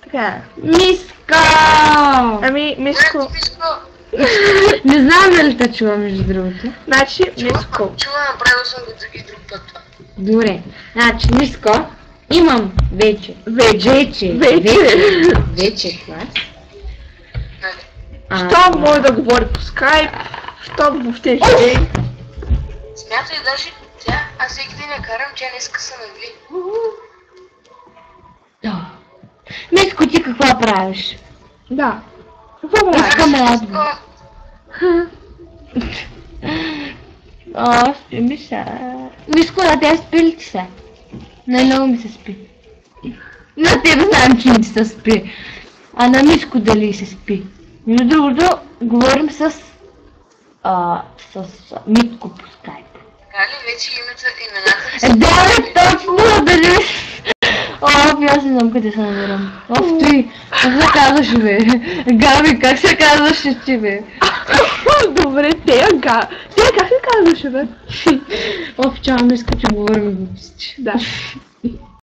Така. Миско! Ами, Миско. Не знам дали те чува между другото. Значи, Миско. Чувам, направил съм го и друг път това. Добре. Значи, Миско, имам вече клас. Нали? Щом може да говори по скайп, щом въобще живее. Смятай даже тя, аз всеки ден я карам, тя не скъса на ви. Да. Миско, ти какво правиш? Да. Какво правиш? Искаме отговор. О, спи ми се. Миско, на тебе спи ли ти се? Много ми се спи. На тебе знам, че не се спи. А на Миско дали се спи? Между другото, говорим с Митко по скайп. Така ли вече имената Да, точно, дали... Аз не знам къде се намирам. Той, как се казваш, бе? Габи, как се казваш ти, бе? Добре, те как се казваше, бе? Чао, не иска, че говорим глупости. Да.